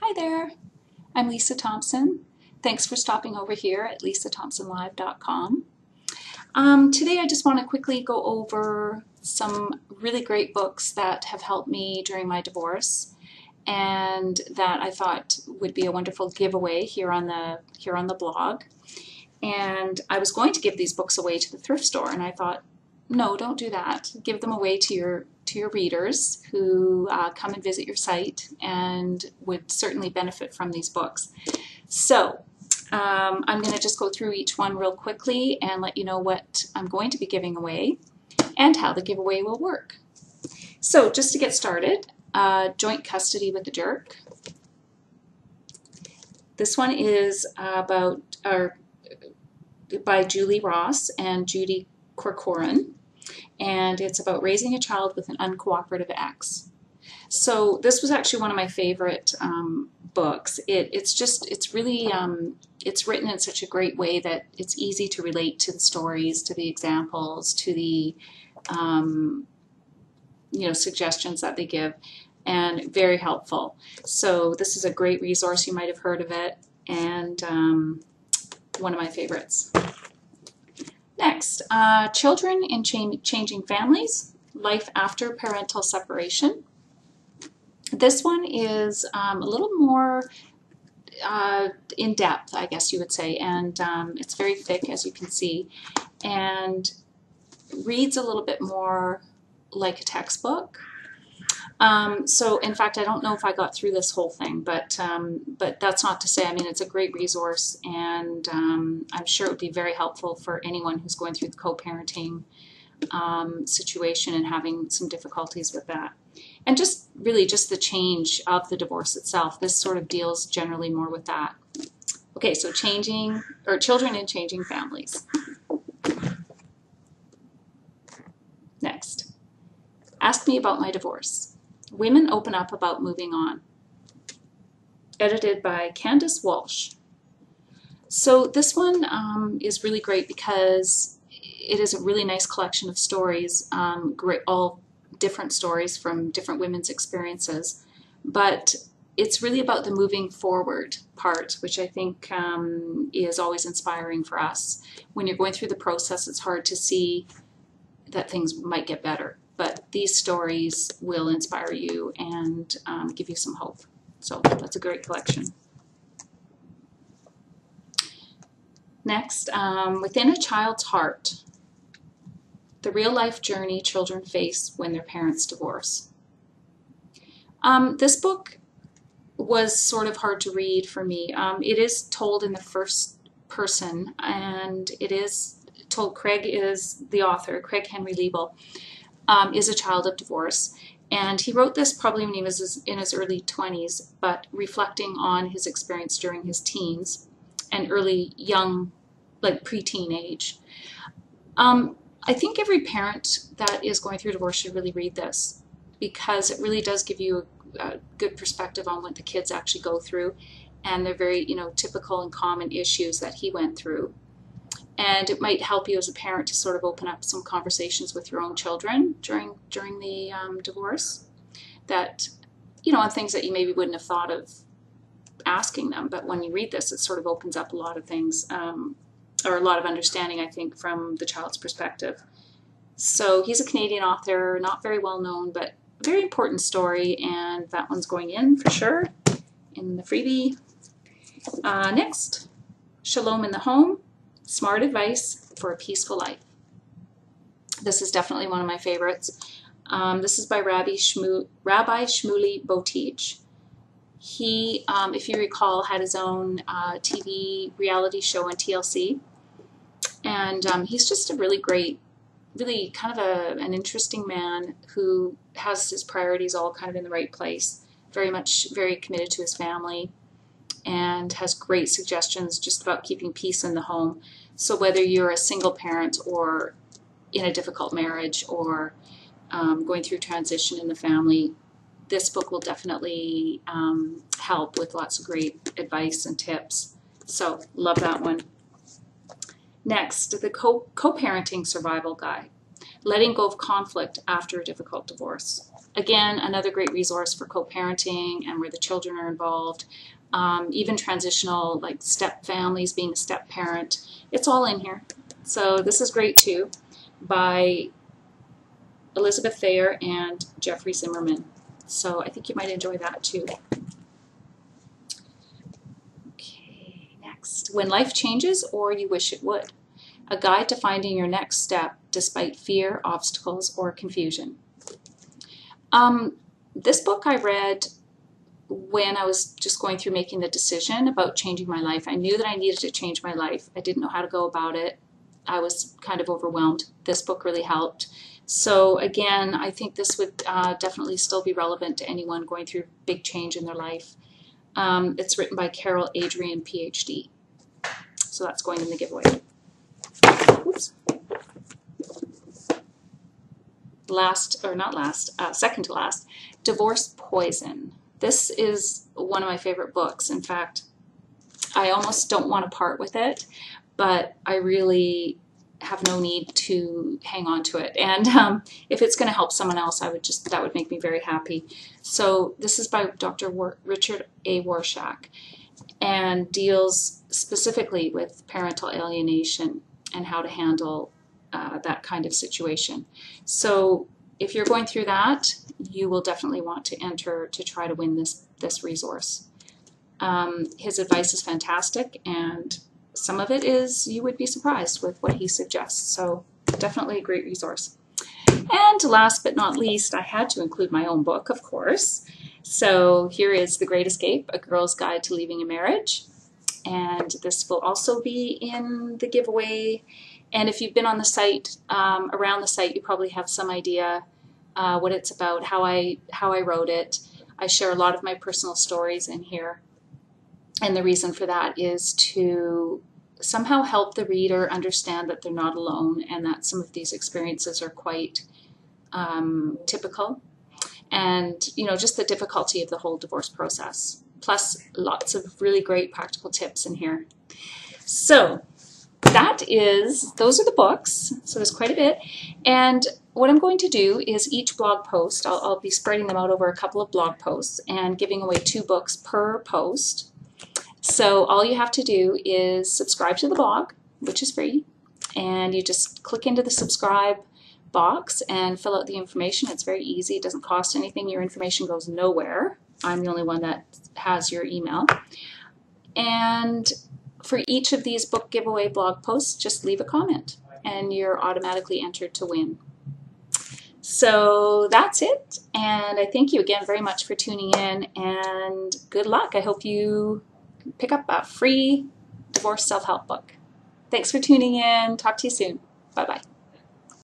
Hi there, I'm Lisa Thompson. Thanks for stopping over here at lisathompsonlive.com. Today I just want to quickly go over some really great books that have helped me during my divorce and that I thought would be a wonderful giveaway here on the blog. And I was going to give these books away to the thrift store, and I thought, no, don't do that. Give them away to your readers who come and visit your site and would certainly benefit from these books. So I'm going to just go through each one real quickly and let you know what I'm going to be giving away and how the giveaway will work. So just to get started, Joint Custody with the Jerk. This one is by Julie Ross and Judy Corcoran, and it's about raising a child with an uncooperative ex. So this was actually one of my favorite books. It's written in such a great way that it's easy to relate to the stories, to the examples, to the suggestions that they give, and very helpful. So this is a great resource. You might have heard of it, and one of my favorites. Next, Children in Changing Families, Life After Parental Separation. This one is a little more in depth, I guess you would say, and it's very thick, as you can see, and reads a little bit more like a textbook. So in fact, I don't know if I got through this whole thing, but that's not to say, I mean, it's a great resource, and I'm sure it would be very helpful for anyone who's going through the co-parenting situation and having some difficulties with that. And just really just the change of the divorce itself. This sort of deals generally more with that. Okay, so Children in Changing Families. Next, Ask Me About My Divorce. Women Open Up About Moving On. Edited by Candace Walsh. So this one is really great because it is a really nice collection of stories, all different stories from different women's experiences, but it's really about the moving forward part, which I think is always inspiring for us. When you're going through the process, it's hard to see that things might get better, but these stories will inspire you and give you some hope. So that's a great collection. Next, Within a Child's Heart, the real-life journey children face when their parents divorce. This book was sort of hard to read for me. It is told in the first person, and it is told, Craig is the author, Craig Henry Liebel, is a child of divorce. And he wrote this probably when he was in his early 20s, but reflecting on his experience during his teens and early young, like preteen age. I think every parent that is going through divorce should really read this, because it really does give you a good perspective on what the kids actually go through, and they're very, typical and common issues that he went through. And it might help you as a parent to sort of open up some conversations with your own children during the divorce, that, on things that you maybe wouldn't have thought of asking them. But when you read this, it sort of opens up a lot of things, or a lot of understanding, I think, from the child's perspective. So he's a Canadian author, not very well known, but a very important story, and that one's going in for sure in the freebie. Next, Shalom in the Home, Smart Advice for a Peaceful Life. This is definitely one of my favorites. This is by Rabbi Shmuley Boteach. He, if you recall, had his own TV reality show on TLC. And he's just a really great, really kind of an interesting man who has his priorities all kind of in the right place, very committed to his family, and has great suggestions just about keeping peace in the home. So whether you're a single parent or in a difficult marriage or going through transition in the family, this book will definitely help with lots of great advice and tips. So love that one. Next, the Co-Parenting Survival Guide, Letting Go of Conflict After a Difficult Divorce. Again, another great resource for co-parenting and where the children are involved. Even transitional, like step families, being a step parent. It's all in here. So this is great too, by Elizabeth Thayer and Jeffrey Zimmerman. So I think you might enjoy that too. Okay, next. When Life Changes or You Wish It Would. A Guide to Finding Your Next Step Despite Fear, Obstacles, or Confusion. This book I read when I was just going through making the decision about changing my life. I knew that I needed to change my life. I didn't know how to go about it. I was kind of overwhelmed. This book really helped. So again, I think this would definitely still be relevant to anyone going through big change in their life. It's written by Carol Adrian, PhD. So that's going in the giveaway. Oops. Second to last, Divorce Poison. This is one of my favorite books. In fact, I almost don't want to part with it, but I really have no need to hang on to it. And if it's going to help someone else, that would make me very happy. So this is by Dr. Richard A. Warshak and deals specifically with parental alienation and how to handle that kind of situation. So if you're going through that, you will definitely want to enter to try to win this resource. His advice is fantastic, and some of it is you would be surprised with what he suggests. So definitely a great resource. And last but not least, I had to include my own book, of course. So here is The Great Escape, A Girl's Guide to Leaving a Marriage. And this will also be in the giveaway. And if you've been on the site, around the site, you probably have some idea what it's about, how I wrote it. I share a lot of my personal stories in here. And the reason for that is to somehow help the reader understand that they're not alone and that some of these experiences are quite typical. And, you know, just the difficulty of the whole divorce process. Plus lots of really great practical tips in here. So those are the books. So there's quite a bit. And what I'm going to do is each blog post, I'll be spreading them out over a couple of blog posts and giving away 2 books per post. So all you have to do is subscribe to the blog, which is free. And you just click into the subscribe box and fill out the information. It's very easy. It doesn't cost anything. Your information goes nowhere. I'm the only one that has your email. And for each of these book giveaway blog posts, just leave a comment and you're automatically entered to win. So that's it. And I thank you again very much for tuning in, and good luck. I hope you pick up a free divorce self-help book. Thanks for tuning in. Talk to you soon. Bye-bye.